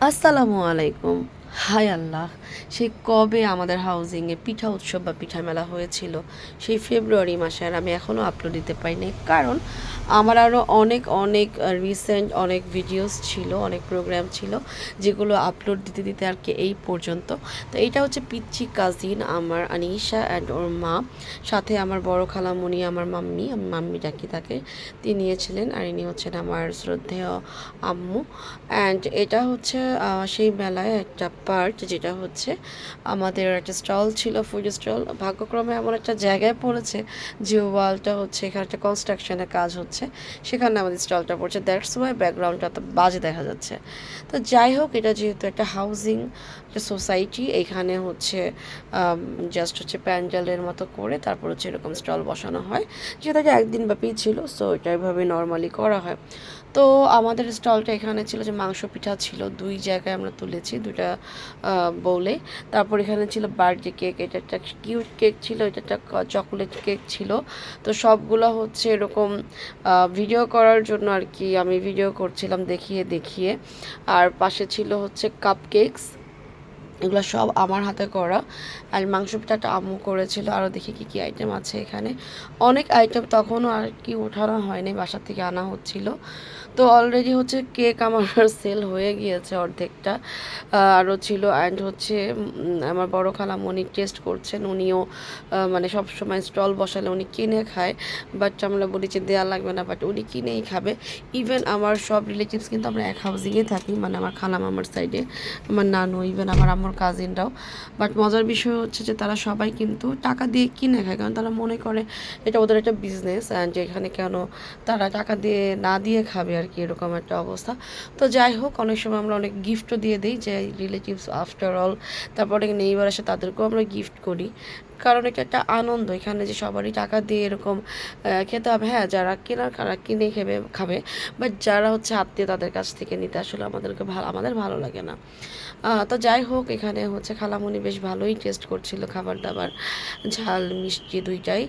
আসসালামু আলাইকুম। হায় আল্লাহ! সেই কবে আমাদের হাউজিংয়ে পিঠা উৎসব বা পিঠা মেলা হয়েছিল, সেই ফেব্রুয়ারি মাসে। আর আমি এখনও আপলোড দিতে পারিনি, কারণ আমার আরও অনেক অনেক রিসেন্ট অনেক ভিডিওস ছিল, অনেক প্রোগ্রাম ছিল, যেগুলো আপলোড দিতে দিতে আর কি এই পর্যন্ত। তো এইটা হচ্ছে পিচ্চি কাজিন আমার আনিশা অ্যান্ড ওর মা, সাথে আমার বড় খালামণি, আমার মাম্মি, আমি মাম্মি ডাকি তাকে, তিনি নিয়েছিলেন। আর ইনি হচ্ছেন আমার শ্রদ্ধেয় আম্মু। অ্যান্ড এটা হচ্ছে সেই মেলায় একটা পার্ট, যেটা হচ্ছে আমাদের একটা স্টল ছিল, ফুড স্টল। ভাগ্যক্রমে এমন একটা জায়গায় পড়েছে যে ওয়ালটা হচ্ছে, এখানে একটা কনস্ট্রাকশনের কাজ হচ্ছে, সেখানে আমাদের স্টলটা পড়ছে। দ্যাটস ওয়াই ব্যাকগ্রাউন্ডটা তো বাজে দেখা যাচ্ছে। তো যাই হোক, এটা যেহেতু একটা হাউজিং, একটা সোসাইটি, এখানে হচ্ছে জাস্ট হচ্ছে প্যান্ডেলের মতো করে তারপর হচ্ছে এরকম স্টল বসানো হয়, যেটা একদিন ব্যাপী ছিল। সো এটা এভাবে নর্মালি করা হয়। তো আমাদের স্টলটা এখানে ছিল যে মাংস পিঠা ছিল, দুই জায়গায় আমরা তুলেছি, দুইটা বলে। তারপর এখানে ছিল বার্থডে কেক, এটা একটা কিউট কেক ছিল, এটা একটা চকোলেট কেক ছিল। তো সবগুলো হচ্ছে এরকম ভিডিও করার জন্য আর কি, আমি ভিডিও করছিলাম দেখিয়ে দেখিয়ে। আর পাশে ছিল হচ্ছে কাপ কেকস, এগুলো সব আমার হাতে করা। আর মাংস পিঠাটা আম্মু করেছিল। আরও দেখি কী কী আইটেম আছে এখানে, অনেক আইটেম তখনও আর কি ওঠানো হয়নি, বাসা থেকে আনা হচ্ছিল। তো অলরেডি হচ্ছে কেক আমার সেল হয়ে গিয়েছে অর্ধেকটা। আরও ছিল। অ্যান্ড হচ্ছে আমার বড় খালামণি টেস্ট করছেন, উনিও মানে সব সময় স্টল বসালে উনি কিনে খায়, বাট আমরা বলি যে দেওয়া লাগবে না, বাট উনি কিনেই খাবে। ইভেন আমার সব রিলেটিভস কিন্তু আমরা এক হাউজিংয়ে থাকি, মানে আমার খালাম আমার সাইডে, আমার নানু, ইভেন আমার আম্মুর কাজিনরাও। বাট মজার বিষয় হচ্ছে যে তারা সবাই কিন্তু টাকা দিয়ে কিনে খায়, কারণ তারা মনে করে এটা ওদের একটা বিজনেস, অ্যান্ড এখানে কেন তারা টাকা দিয়ে না দিয়ে খাবে আর কি, এরকম একটা অবস্থা। তো যাই হোক, অনেক সময় আমরা অনেক গিফটও দিয়ে দিই, যে রিলেটিভস আফটার অল, তারপর অনেক নেইবার আসে, তাদেরকেও আমরা গিফট করি, কারণ এটা একটা আনন্দ এখানে যে সবারই টাকা দিয়ে এরকম খেতে হবে। হ্যাঁ, যারা কেনার খারা কিনে খাবে, বাট যারা হচ্ছে আত্মীয় তাদের কাছ থেকে নিতে আসলে আমাদের ভালো লাগে না। তো যাই হোক, এখানে হচ্ছে খালামণি বেশ ভালোই টেস্ট করছিল খাবার দাবার, ঝাল মিষ্টি দুইটাই।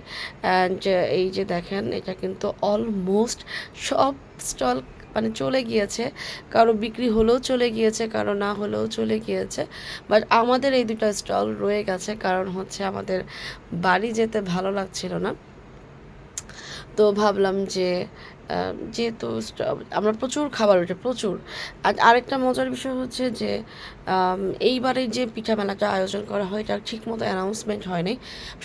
অ্যান্ড এই যে দেখেন, এটা কিন্তু অলমোস্ট সব স্টল মানে চলে গিয়েছে, কারো বিক্রি হলেও চলে গিয়েছে, কারো না হলেও চলে গিয়েছে। বাট আমাদের এই দুটো স্টল রয়ে গেছে, কারণ হচ্ছে আমাদের বাড়ি যেতে ভালো লাগছিল না। তো ভাবলাম যে যেহেতু আমরা প্রচুর খাবার ওঠে প্রচুর। আর আরেকটা মজার বিষয় হচ্ছে যে এইবারে যে পিঠা মেলাটা আয়োজন করা হয়, এটা ঠিকমতো অ্যানাউন্সমেন্ট হয়নি।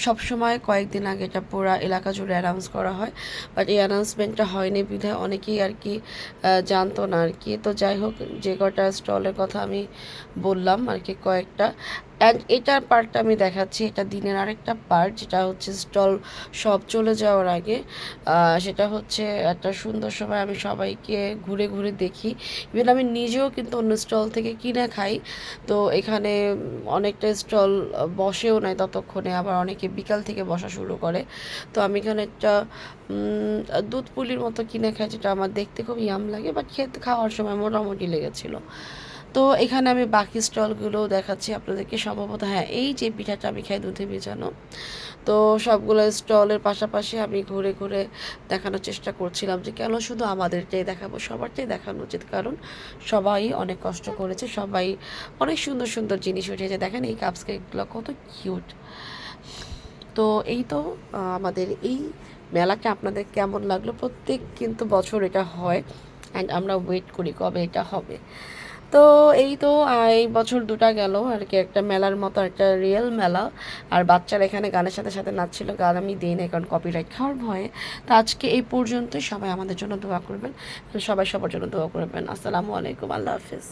সবসময় কয়েকদিন আগে এটা পুরা এলাকা জুড়ে অ্যানাউন্স করা হয়, বাট এই অ্যানাউন্সমেন্টটা হয়নি বিধায় অনেকেই আর কি জানতো না আর কি। তো যাই হোক, যে কটা স্টলের কথা আমি বললাম আর কি কয়েকটা, অ্যান্ড এটার পার্টটা আমি দেখাচ্ছি, এটা দিনের আরেকটা পার্ট, যেটা হচ্ছে স্টল সব চলে যাওয়ার আগে। সেটা হচ্ছে একটা সুন্দর সময়, আমি সবাইকে ঘুরে ঘুরে দেখি, ইভেন আমি নিজেও কিন্তু অন্য স্টল থেকে কিনে খাই। তো এখানে অনেকটা স্টল বসেও নাই ততক্ষণে, আবার অনেকে বিকাল থেকে বসা শুরু করে। তো আমি এখানে একটা দুধ পুলির মতো কিনে খাই, যেটা আমার দেখতে খুব ইয়াম লাগে, বাট খাওয়ার সময় মোটামুটি লেগেছিলো। তো এখানে আমি বাকি স্টলগুলোও দেখাচ্ছি আপনাদেরকে। সম্ভবত হ্যাঁ, এই যে পিঠাটা আমি খাই দুধে ভেজানো। তো সবগুলো স্টলের পাশাপাশি আমি ঘুরে ঘুরে দেখানোর চেষ্টা করছিলাম যে কেন শুধু আমাদেরটাই দেখাবো, সবারটাই দেখানো উচিত, কারণ সবাই অনেক কষ্ট করেছে, সবাই অনেক সুন্দর সুন্দর জিনিস উঠেছে। দেখেন এই কাপস কেকগুলো কত কিউট। তো এই তো আমাদের এই মেলাটা আপনাদের কেমন লাগলো? প্রত্যেক কিন্তু বছর এটা হয়, অ্যান্ড আমরা ওয়েট করি কবে এটা হবে। তো এই তো এই বছর দুটা গেল আর কি, একটা মেলার মতো, একটা রিয়েল মেলা। আর বাচ্চারা এখানে গানের সাথে সাথে নাচছিল, গান আমি দিই না কারণ কপিরাইট খাওয়ার ভয়ে। তো আজকে এই পর্যন্তই, সবাই আমাদের জন্য দোয়া করবেন, সবাই সবার জন্য দোয়া করবেন। আসসালামু আলাইকুম, আল্লাহ হাফিজ।